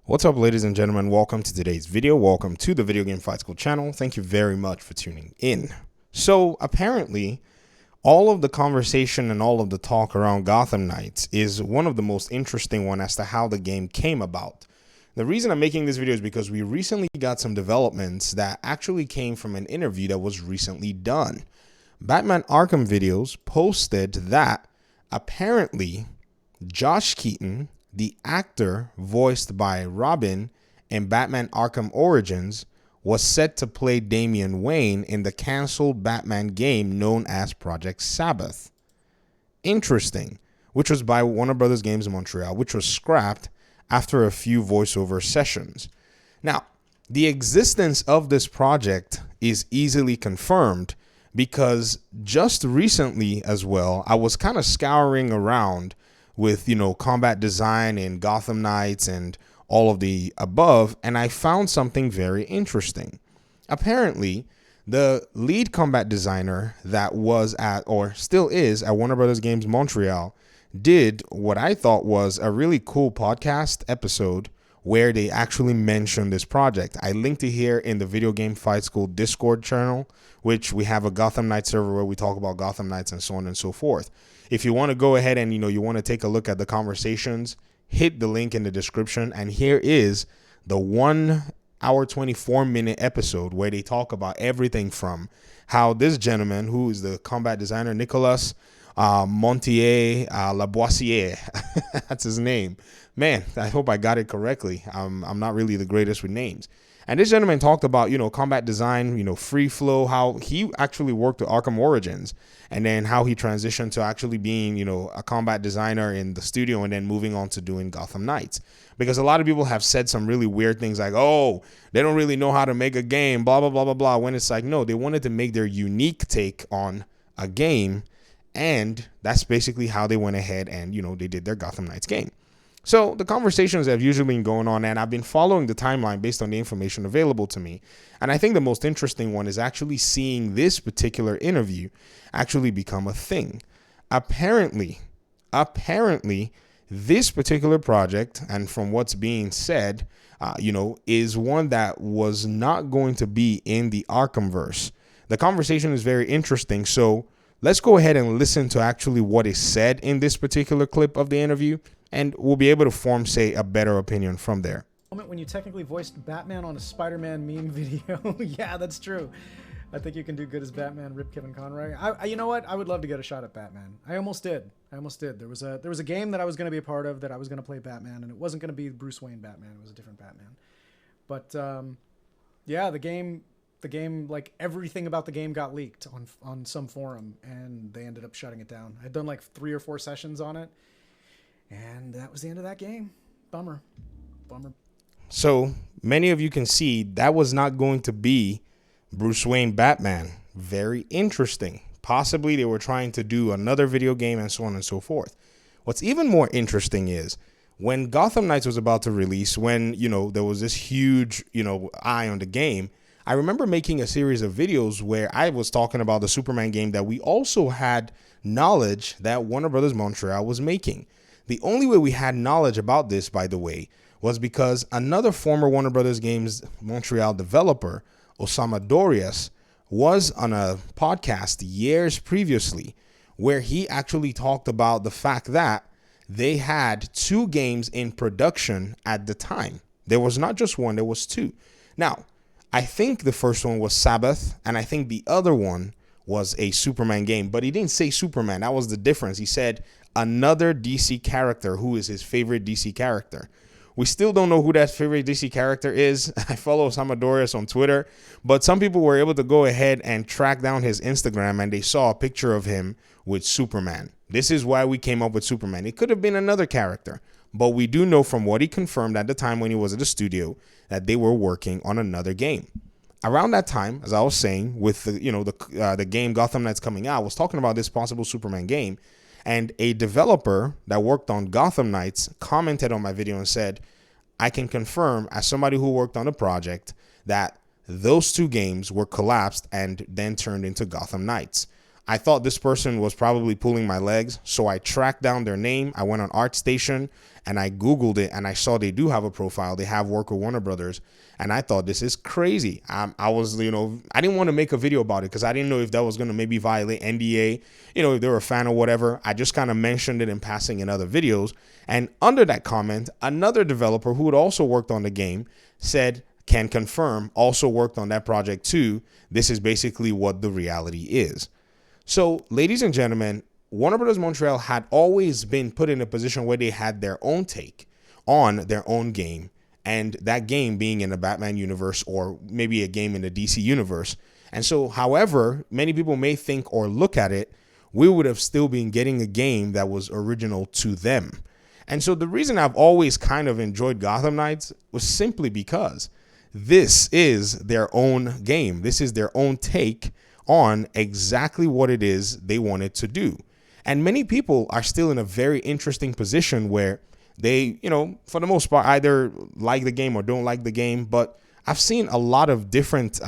What's up, ladies and gentlemen? Welcome to today's video. Welcome to the Video Game Fight School channel. Thank you very much for tuning in. So apparently, all of the conversation and all of the talk around Gotham Knights is one of the most interesting one as to how the game came about. The reason I'm making this video is because we recently got some developments that actually came from an interview that was recently done. Batman Arkham Videos posted that apparently Josh Keaton, the actor voiced by Robin in Batman Arkham Origins, was set to play Damian Wayne in the canceled Batman game known as Project Sabbath. Interesting, which was by Warner Brothers Games Montreal, which was scrapped after a few voiceover sessions. Now, the existence of this project is easily confirmed because just recently as well, I was kind of scouring around with, combat design in Gotham Knights and all of the above, and I found something very interesting. Apparently, the lead combat designer that was at, or still is, at Warner Brothers Games Montreal did what I thought was a really cool podcast episode where they actually mentioned this project. I linked it here in the Video Game Fight School Discord channel, which we have a Gotham Knights server where we talk about Gotham Knights and so on and so forth. If you want to go ahead and, you want to take a look at the conversations, hit the link in the description. And here is the 1 hour, 24-minute episode where they talk about everything from how this gentleman, who is the combat designer, Nicolas Montier Laboisiere, that's his name. Man, I hope I got it correctly. I'm not really the greatest with names. And this gentleman talked about, combat design, free flow, how he actually worked with Arkham Origins, and then how he transitioned to actually being, a combat designer in the studio and then moving on to doing Gotham Knights. Because a lot of people have said some really weird things like, oh, they don't really know how to make a game, blah, blah, blah, blah, blah. When it's like, no, they wanted to make their unique take on a game. And that's basically how they went ahead and, they did their Gotham Knights game. So the conversations have usually been going on, and I've been following the timeline based on the information available to me. And I think the most interesting one is actually seeing this particular interview actually become a thing. Apparently, this particular project, and from what's being said, is one that was not going to be in the Arkhamverse. The conversation is very interesting. So let's go ahead and listen to actually what is said in this particular clip of the interview, and we'll be able to form, say, a better opinion from there. Moment when you technically voiced Batman on a Spider-Man meme video. Yeah, that's true. I think you can do good as Batman. Rip Kevin Conroy. You know what? I would love to get a shot at Batman. I almost did. There was a game that I was going to be a part of that I was going to play Batman, and it wasn't going to be Bruce Wayne Batman. It was a different Batman. But yeah, the game, like everything about the game got leaked on some forum, and they ended up shutting it down. I'd done like 3 or 4 sessions on it, and that was the end of that game. Bummer. So many of you can see that was not going to be Bruce Wayne Batman. Very interesting. Possibly they were trying to do another video game and so on and so forth. What's even more interesting is when Gotham Knights was about to release, when, there was this huge, eye on the game, I remember making a series of videos where I was talking about the Superman game that we also had knowledge that Warner Brothers Montreal was making. The only way we had knowledge about this, by the way, was because another former Warner Brothers Games Montreal developer, Osama Dorias, was on a podcast years previously where he actually talked about the fact that they had 2 games in production at the time. There was not just one, there was 2. Now, I think the first one was Sabbath, and I think the other one was a Superman game, but he didn't say Superman. That was the difference. He said another DC character who is his favorite DC character. We still don't know who that favorite DC character is. I follow Osama Dorias on Twitter, but some people were able to go ahead and track down his Instagram, and they saw a picture of him with Superman. This is why we came up with Superman. It could have been another character, but we do know from what he confirmed at the time when he was at the studio that they were working on another game. Around that time, as I was saying, with the game Gotham Knights coming out, I was talking about this possible Superman game. And a developer that worked on Gotham Knights commented on my video and said, I can confirm as somebody who worked on the project that those 2 games were collapsed and then turned into Gotham Knights. I thought this person was probably pulling my legs, so I tracked down their name. I went on ArtStation and I Googled it, and I saw they do have a profile. They have work with Warner Brothers, and I thought, this is crazy. I was, I didn't want to make a video about it because I didn't know if that was going to maybe violate NDA, if they were a fan or whatever. I just kind of mentioned it in passing in other videos. And under that comment, another developer who had also worked on the game said, can confirm, also worked on that project too. This is basically what the reality is. So, ladies and gentlemen, Warner Bros. Montreal had always been put in a position where they had their own take on their own game, and that game being in the Batman universe or maybe a game in the DC universe. And so, however many people may think or look at it, we would have still been getting a game that was original to them. And so the reason I've always kind of enjoyed Gotham Knights was simply because this is their own game. This is their own take on exactly what it is they wanted to do. And many people are still in a very interesting position where they, for the most part, either like the game or don't like the game. But I've seen a lot of different,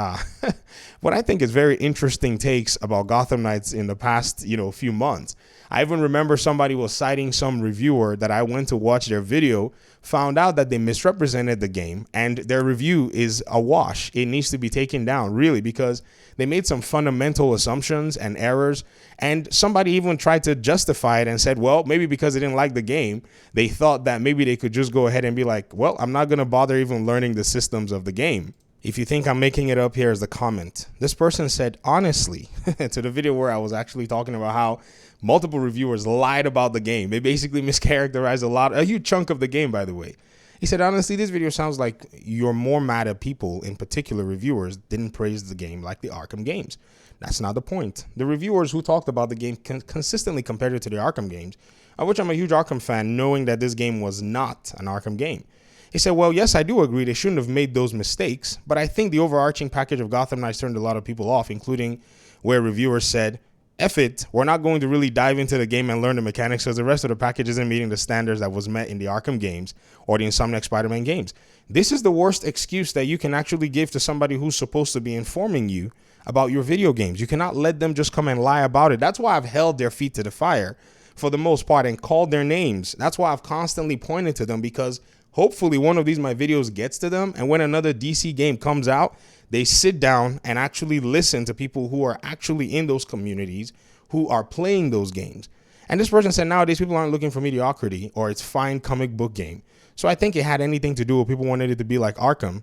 what I think is very interesting takes about Gotham Knights in the past, few months. I even remember somebody was citing some reviewer that I went to watch their video, found out that they misrepresented the game, and their review is a wash. It needs to be taken down, really, because they made some fundamental assumptions and errors, and somebody even tried to justify it and said, well, maybe because they didn't like the game, they thought that maybe they could just go ahead and be like, well, I'm not going to bother even learning the systems of the game. If you think I'm making it up, here's the comment. This person said, honestly, to the video where I was actually talking about how multiple reviewers lied about the game. They basically mischaracterized a huge chunk of the game, by the way. He said, honestly, this video sounds like you're more mad at people, in particular reviewers, didn't praise the game like the Arkham games. That's not the point. The reviewers who talked about the game consistently compared it to the Arkham games, of which I'm a huge Arkham fan, knowing that this game was not an Arkham game. He said, well, yes, I do agree they shouldn't have made those mistakes, but I think the overarching package of Gotham Knights turned a lot of people off, including where reviewers said, F it, we're not going to really dive into the game and learn the mechanics because the rest of the package isn't meeting the standards that was met in the Arkham games or the Insomniac Spider-Man games. This is the worst excuse that you can actually give to somebody who's supposed to be informing you about your video games. You cannot let them just come and lie about it. That's why I've held their feet to the fire for the most part and called their names. That's why I've constantly pointed to them, because hopefully one of these my videos gets to them, and when another DC game comes out, they sit down and actually listen to people who are actually in those communities who are playing those games. And this person said nowadays people aren't looking for mediocrity or it's fine comic book game. So I think it had anything to do with people wanted it to be like Arkham.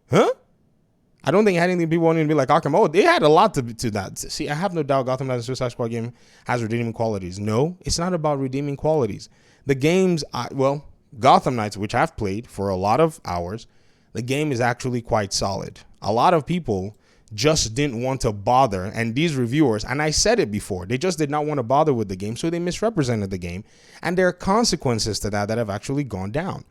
Huh? I don't think it had anything people wanted to be like Arkham. Oh, they had a lot to that. See, I have no doubt Gotham Knights Suicide Squad game has redeeming qualities. No, it's not about redeeming qualities. The games, Gotham Knights, which I've played for a lot of hours, the game is actually quite solid. A lot of people just didn't want to bother, and these reviewers, and I said it before, they just did not want to bother with the game, so they misrepresented the game, and there are consequences to that have actually gone down.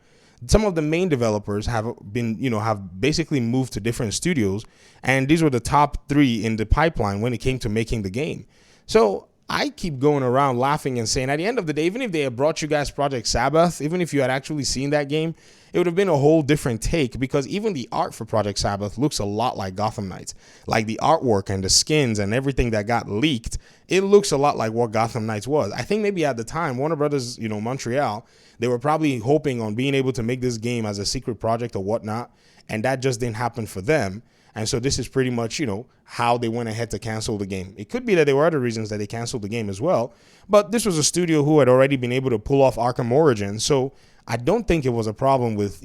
Some of the main developers have been, have basically moved to different studios, and these were the top 3 in the pipeline when it came to making the game. So I keep going around laughing and saying, at the end of the day, even if they had brought you guys Project Sabbath, even if you had actually seen that game, it would have been a whole different take, because even the art for Project Sabbath looks a lot like Gotham Knights. Like the artwork and the skins and everything that got leaked, it looks a lot like what Gotham Knights was. I think maybe at the time, Warner Brothers, Montreal, they were probably hoping on being able to make this game as a secret project or whatnot, and that just didn't happen for them. And so this is pretty much, how they went ahead to cancel the game. It could be that there were other reasons that they canceled the game as well, but this was a studio who had already been able to pull off Arkham Origins, so I don't think it was a problem with,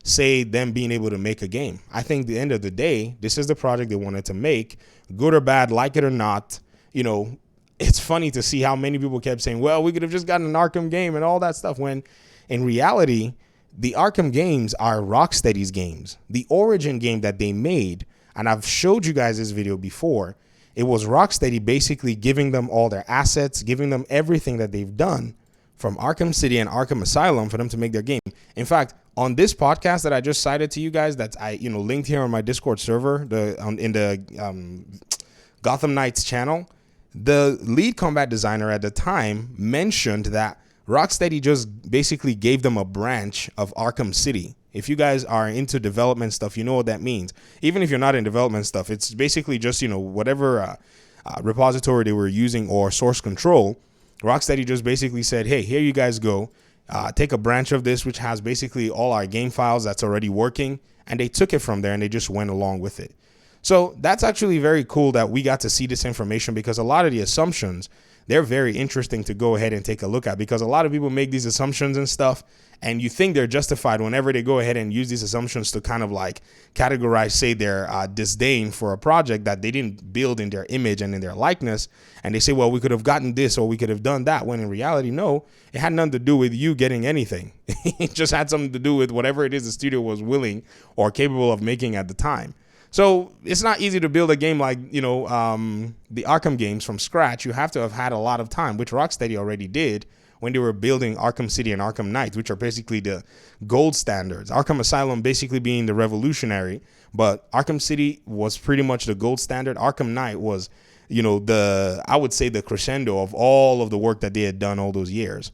say them being able to make a game. I think at the end of the day, this is the project they wanted to make, good or bad, like it or not. It's funny to see how many people kept saying, well, we could have just gotten an Arkham game and all that stuff, when in reality, the Arkham games are Rocksteady's games. The Origin game that they made, and I've showed you guys this video before, it was Rocksteady basically giving them all their assets, giving them everything that they've done from Arkham City and Arkham Asylum for them to make their game. In fact, on this podcast that I just cited to you guys, that's linked here on my Discord server, in the Gotham Knights channel, the lead combat designer at the time mentioned that Rocksteady just basically gave them a branch of Arkham City. If you guys are into development stuff, you know what that means. Even if you're not in development stuff, it's basically just, whatever repository they were using or source control, Rocksteady just basically said, hey, here you guys go. Take a branch of this, which has basically all our game files that's already working. And they took it from there and they just went along with it. So that's actually very cool that we got to see this information, because a lot of the assumptions, they're very interesting to go ahead and take a look at, because a lot of people make these assumptions and stuff, and you think they're justified whenever they go ahead and use these assumptions to kind of like categorize, say, their disdain for a project that they didn't build in their image and in their likeness. And they say, well, we could have gotten this or we could have done that, when in reality, no, it had nothing to do with you getting anything. It just had something to do with whatever it is the studio was willing or capable of making at the time. So it's not easy to build a game like, the Arkham games from scratch. You have to have had a lot of time, which Rocksteady already did when they were building Arkham City and Arkham Knight, which are basically the gold standards. Arkham Asylum basically being the revolutionary, but Arkham City was pretty much the gold standard. Arkham Knight was, I would say the crescendo of all of the work that they had done all those years.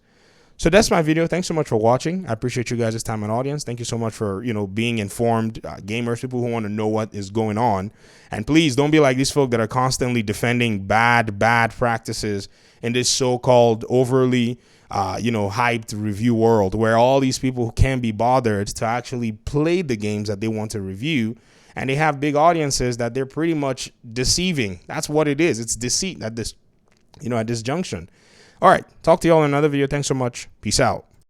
So that's my video. Thanks so much for watching. I appreciate you guys' time and audience. Thank you so much for, being informed gamers, people who want to know what is going on. And please don't be like these folk that are constantly defending bad practices in this so-called overly, hyped review world, where all these people can't be bothered to actually play the games that they want to review. And they have big audiences that they're pretty much deceiving. That's what it is. It's deceit at this, at this junction. All right. Talk to you all in another video. Thanks so much. Peace out.